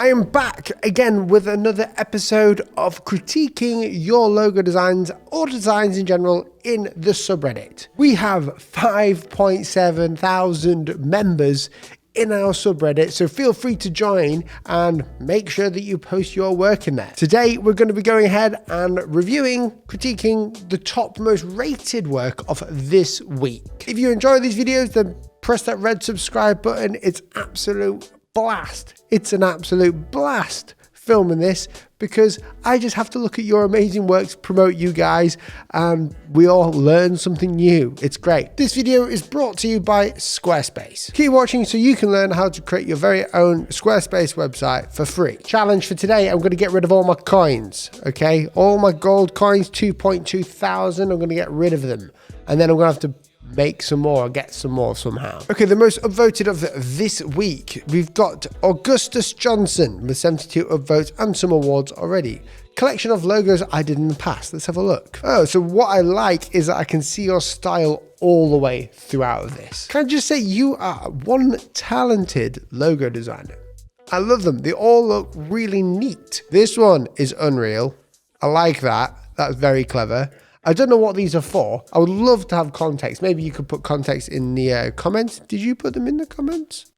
I am back again with another episode of critiquing your logo designs or designs in general in the subreddit. We have 5.7 thousand members in our subreddit, so feel free to join and make sure that you post your work in there. Today we're going to be going ahead and reviewing, critiquing the top most rated work of this week. If you enjoy these videos, then press that red subscribe button. It's absolute blast. It's an absolute blast filming this because I just have to look at your amazing works, promote you guys, and we all learn something new. It's great. This video is brought to you by Squarespace. Keep watching so you can learn how to create your very own Squarespace website for free. Challenge for today, I'm going to get rid of all my coins, okay? All my gold coins, 2.2 thousand, I'm going to get rid of them. And then I'm going to have to make some more or get some more somehow. Okay, the most upvoted of this week, we've got Augustus Johnson with 72 upvotes and some awards already. Collection of logos I did in the past. Let's have a look. Oh, so what I like is that I can see your style all the way throughout this. Can I just say you are one talented logo designer. I love them. They all look really neat. This one is unreal. I like that. That's very clever. I don't know what these are for. I would love to have context. Maybe you could put context in the comments. Did you put them in the comments?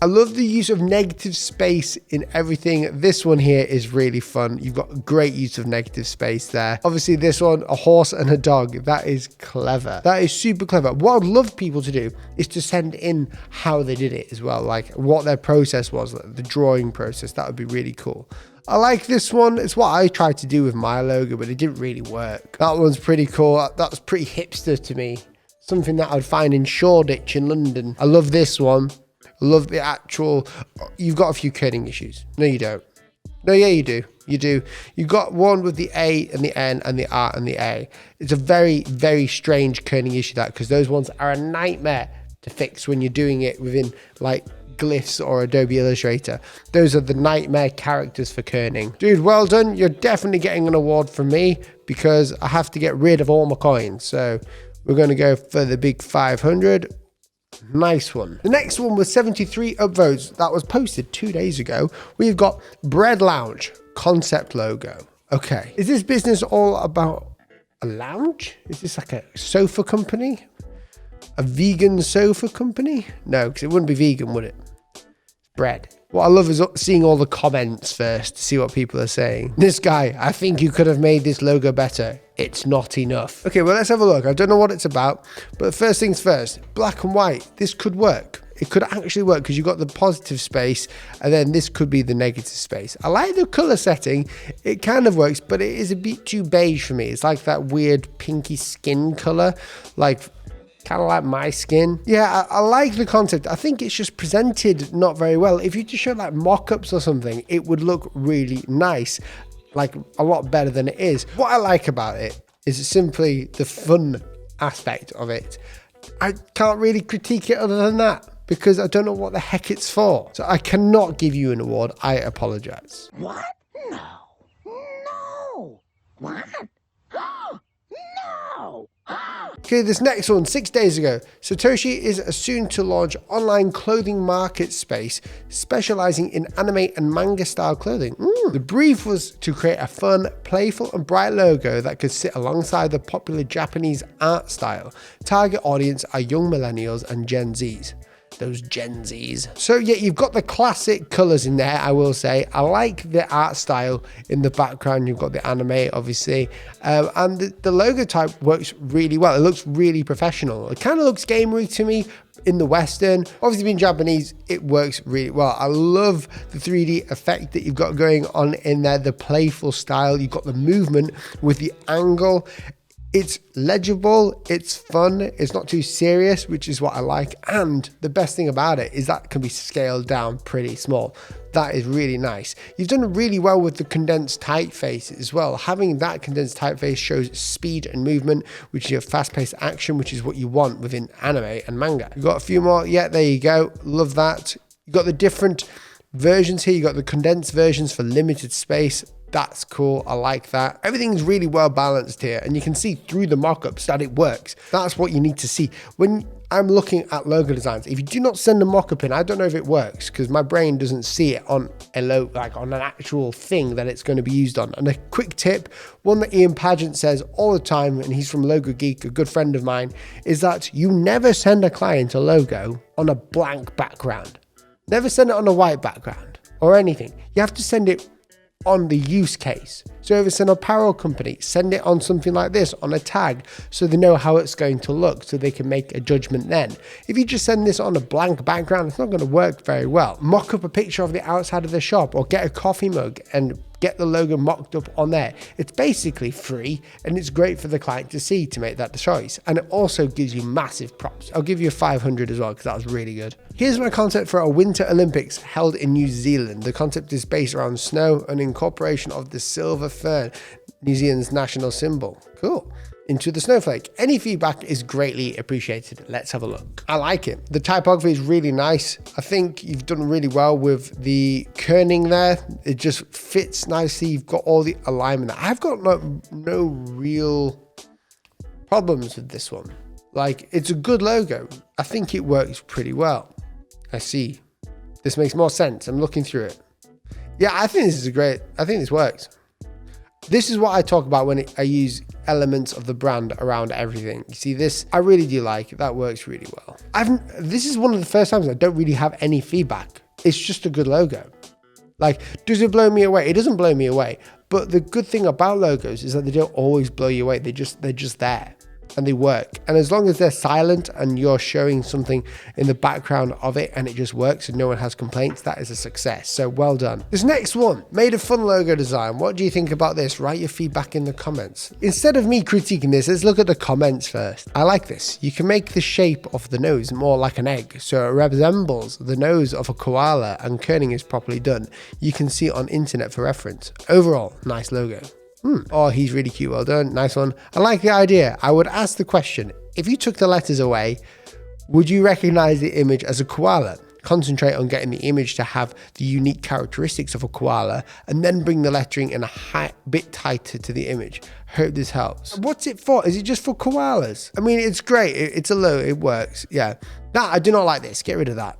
I love the use of negative space in everything. This one here is really fun. You've got great use of negative space there. Obviously this one, a horse and a dog. That is clever. That is super clever. What I'd love people to do is to send in how they did it as well. Like what their process was, like the drawing process. That would be really cool. I like this one. It's what I tried to do with my logo, but it didn't really work. That one's pretty cool. That's pretty hipster to me. Something that I'd find in Shoreditch in London. I love this one. I love the actual... You've got a few kerning issues. No, you don't. No, yeah, you do. You do. You've got one with the A and the N and the R and the A. It's a very, very strange kerning issue, that, because those ones are a nightmare to fix when you're doing it within, like, Glyphs or Adobe Illustrator. Those are the nightmare characters for kerning. Dude, well done. You're definitely getting an award from me because I have to get rid of all my coins. So we're going to go for the big 500. Nice one. The next one was 73 upvotes. That was posted 2 days ago. We've got Bread Lounge concept logo. Okay. Is this business all about a lounge? Is this like a sofa company? A vegan sofa company? No, because it wouldn't be vegan, would it? Bread. What I love is seeing all the comments first to see what people are saying. This guy, I think you could have made this logo better. It's not enough. Okay, well, let's have a look. I don't know what it's about, but first things first, black and white. This could work. It could actually work because you've got the positive space and then this could be the negative space. I like the color setting. It kind of works, but it is a bit too beige for me. It's like that weird pinky skin color, like kind of like my skin. Yeah, I like the concept. I think it's just presented not very well. If you just showed like mock-ups or something, it would look really nice, like a lot better than it is. What I like about it is simply the fun aspect of it. I can't really critique it other than that because I don't know what the heck it's for. So I cannot give you an award. I apologize. What? No. What? No. Okay, this next one, 6 days ago. Satoshi is a soon-to-launch online clothing market space specializing in anime and manga style clothing. The brief was to create a fun, playful and bright logo that could sit alongside the popular Japanese art style. Target audience are young millennials and Gen Zs. Those Gen Zs. So yeah, you've got the classic colors in there, I will say. I like the art style in the background. You've got the anime, obviously. And the logo type works really well. It looks really professional. It kind of looks gamery to me in the Western. Obviously being Japanese, it works really well. I love the 3D effect that you've got going on in there, the playful style. You've got the movement with the angle. It's legible, it's fun, it's not too serious, which is what I like. And the best thing about it is that can be scaled down pretty small. That is really nice. You've done really well with the condensed typeface as well. Having that condensed typeface shows speed and movement, which is your fast-paced action, which is what you want within anime and manga. You've got a few more. Yeah, there you go. Love that. You've got the different versions here. You've got the condensed versions for limited space. That's cool. I like that. Everything's really well balanced here, and you can see through the mock-ups that it works. That's what you need to see. When I'm looking at logo designs. If you do not send a mock-up in, I don't know if it works because my brain doesn't see it on a logo, like on an actual thing that it's going to be used on. And a quick tip, one that Ian Pageant says all the time, and he's from Logo Geek, a good friend of mine, is that you never send a client a logo on a blank background. Never send it on a white background or anything. You have to send it on the use case. So if it's an apparel company, send it on something like this, on a tag, so they know how it's going to look, so they can make a judgment then. If you just send this on a blank background, it's not going to work very well. Mock up a picture of the outside of the shop, or get a coffee mug and get the logo mocked up on there. It's basically free, and it's great for the client to see to make that choice. And it also gives you massive props. I'll give you a 500 as well, because that was really good. Here's my concept for a Winter Olympics held in New Zealand. The concept is based around snow and incorporation of the silver fern, New Zealand's national symbol. Cool. Into the snowflake. Any feedback is greatly appreciated. Let's have a look. I like it. The typography is really nice. I think you've done really well with the kerning there. It just fits nicely. You've got all the alignment there. I've got no real problems with this one. Like, it's a good logo. I think it works pretty well. I see. This makes more sense. I'm looking through it. Yeah, I think this is I think this works. This is what I talk about when I use elements of the brand around everything. You see this? I really do like it. That works really well. This is one of the first times I don't really have any feedback. It's just a good logo. Like, does it blow me away? It doesn't blow me away. But the good thing about logos is that they don't always blow you away. They're just there. And they work. And as long as they're silent and you're showing something in the background of it and it just works and no one has complaints, that is a success. So well done. This next one, made a fun logo design. What do you think about this? Write your feedback in the comments. Instead of me critiquing this, let's look at the comments first. I like this. You can make the shape of the nose more like an egg, so it resembles the nose of a koala, and kerning is properly done. You can see it on internet for reference. Overall, nice logo. Oh, he's really cute. Well done. Nice one. I like the idea. I would ask the question, if you took the letters away, would you recognize the image as a koala? Concentrate on getting the image to have the unique characteristics of a koala, and then bring the lettering in a bit tighter to the image. Hope this helps. What's it for? Is it just for koalas? I mean, it's great. It's a logo. It works. Yeah. No, I do not like this. Get rid of that.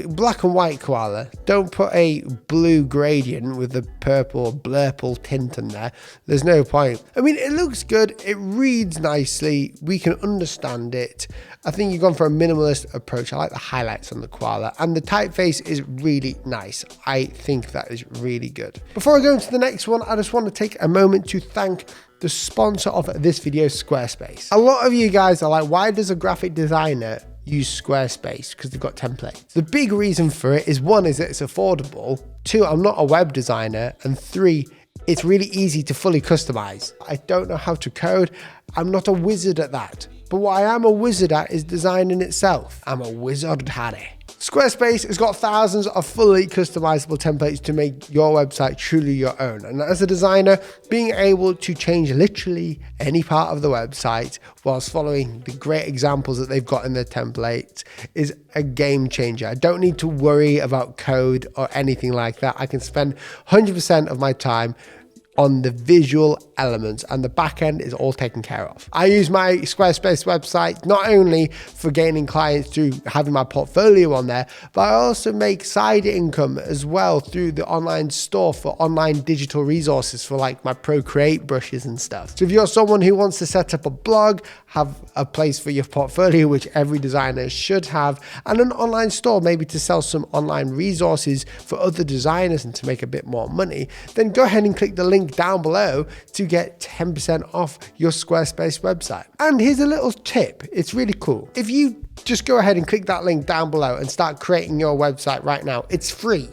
Black and white koala. Don't put a blue gradient with the purple blurple tint in there. There's no point. I mean, it looks good. It reads nicely. We can understand it. I think you've gone for a minimalist approach. I like the highlights on the koala, and the typeface is really nice. I think that is really good. Before I go into the next one, I just want to take a moment to thank the sponsor of this video, Squarespace. A lot of you guys are like, why does a graphic designer use Squarespace? Because they've got templates. The big reason for it is, one, is that it's affordable. Two, I'm not a web designer. And three, it's really easy to fully customize. I don't know how to code. I'm not a wizard at that. But what I am a wizard at is designing itself. I'm a wizard, Harry. Squarespace has got thousands of fully customizable templates to make your website truly your own. And as a designer, being able to change literally any part of the website whilst following the great examples that they've got in their templates is a game changer. I don't need to worry about code or anything like that. I can spend 100% of my time on the visual elements, and the back end is all taken care of. I use my Squarespace website not only for gaining clients through having my portfolio on there, but I also make side income as well through the online store for online digital resources for like my Procreate brushes and stuff. So if you're someone who wants to set up a blog, have a place for your portfolio, which every designer should have, and an online store maybe to sell some online resources for other designers and to make a bit more money, then go ahead and click the link down below to get 10% off your Squarespace website. And here's a little tip. It's really cool. If you just go ahead and click that link down below and start creating your website right now, it's free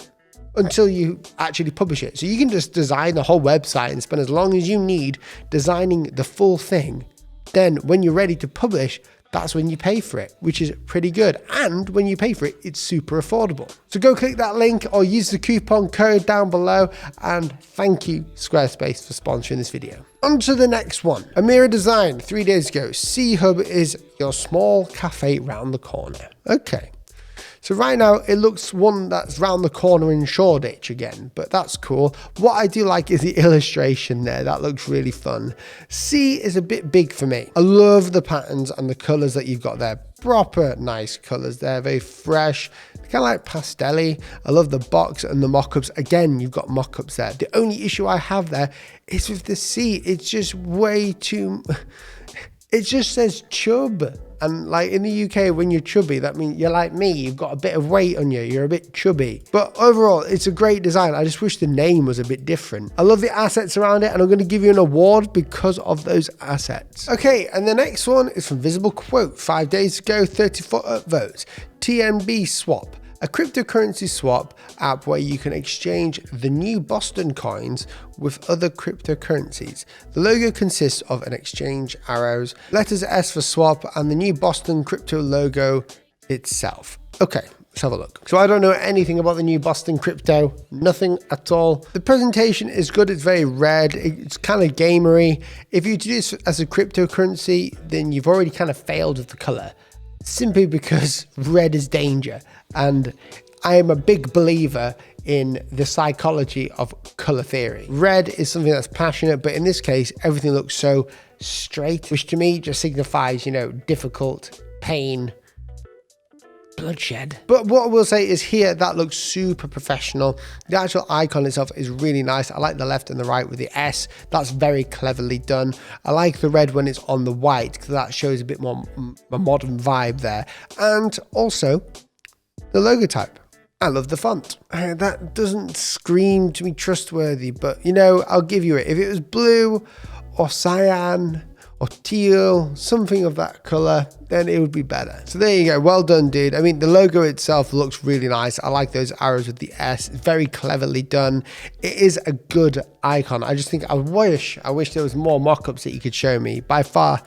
until you actually publish it. So you can just design the whole website and spend as long as you need designing the full thing. Then when you're ready to publish, that's when you pay for it, which is pretty good. And when you pay for it, it's super affordable. So go click that link or use the coupon code down below. And thank you, Squarespace, for sponsoring this video. On to the next one. Amira Design, 3 days ago. C Hub is your small cafe round the corner. Okay. So right now it looks one that's round the corner in Shoreditch again, but that's cool. What I do like is the illustration there. That looks really fun. C is a bit big for me. I love the patterns and the colors that you've got there. Proper nice colors there, very fresh, kind of like pastel-y. I love the box and the mock-ups. Again, you've got mock-ups there. The only issue I have there is with the C. It's just way too... It just says chub. And like in the UK, when you're chubby, that means you're like me. You've got a bit of weight on you. You're a bit chubby. But overall, it's a great design. I just wish the name was a bit different. I love the assets around it, and I'm going to give you an award because of those assets. Okay, and the next one is from Visible Quote. 5 days ago, 34 upvotes. TMB Swap. A cryptocurrency swap app where you can exchange the new Boston coins with other cryptocurrencies. The logo consists of an exchange arrows, letters S for swap, and the new Boston crypto logo itself. Okay, let's have a look. So I don't know anything about the new Boston crypto, nothing at all. The presentation is good, it's very red, it's kind of gamery. If you do this as a cryptocurrency, then you've already kind of failed with the color. Simply because red is danger, and I am a big believer in the psychology of color theory. Red is something that's passionate, but in this case, everything looks so straight, which to me just signifies, you know, difficult, pain, bloodshed. But what I will say is here, that looks super professional. The actual icon itself is really nice. I like the left and the right with the S. That's very cleverly done. I like the red when it's on the white because that shows a bit more a modern vibe there. And also the logo type. I love the font. That doesn't scream to me trustworthy, but you know, I'll give you it. If it was blue or cyan or teal, something of that color, then it would be better. So there you go, well done, dude. I mean, the logo itself looks really nice. I like those arrows with the S, it's very cleverly done. It is a good icon. I just think I wish there was more mock-ups that you could show me. By far,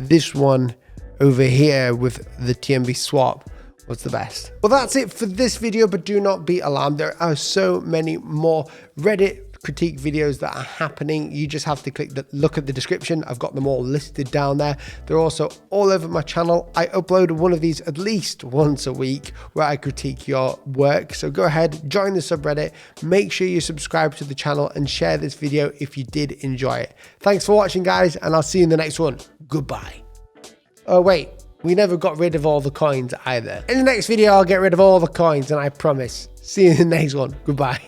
this one over here with the TMB swap was the best. Well, that's it for this video, but do not be alarmed. There are so many more Reddit critique videos that are happening. You just have to look at the description. I've got them all listed down there. They're also all over my channel. I upload one of these at least once a week where I critique your work. So go ahead, join the subreddit, make sure you subscribe to the channel and share this video if you did enjoy it. Thanks for watching, guys, and I'll see you in the next one. Goodbye. Oh wait, we never got rid of all the coins either. In the next video, I'll get rid of all the coins, and I promise. See you in the next one. Goodbye.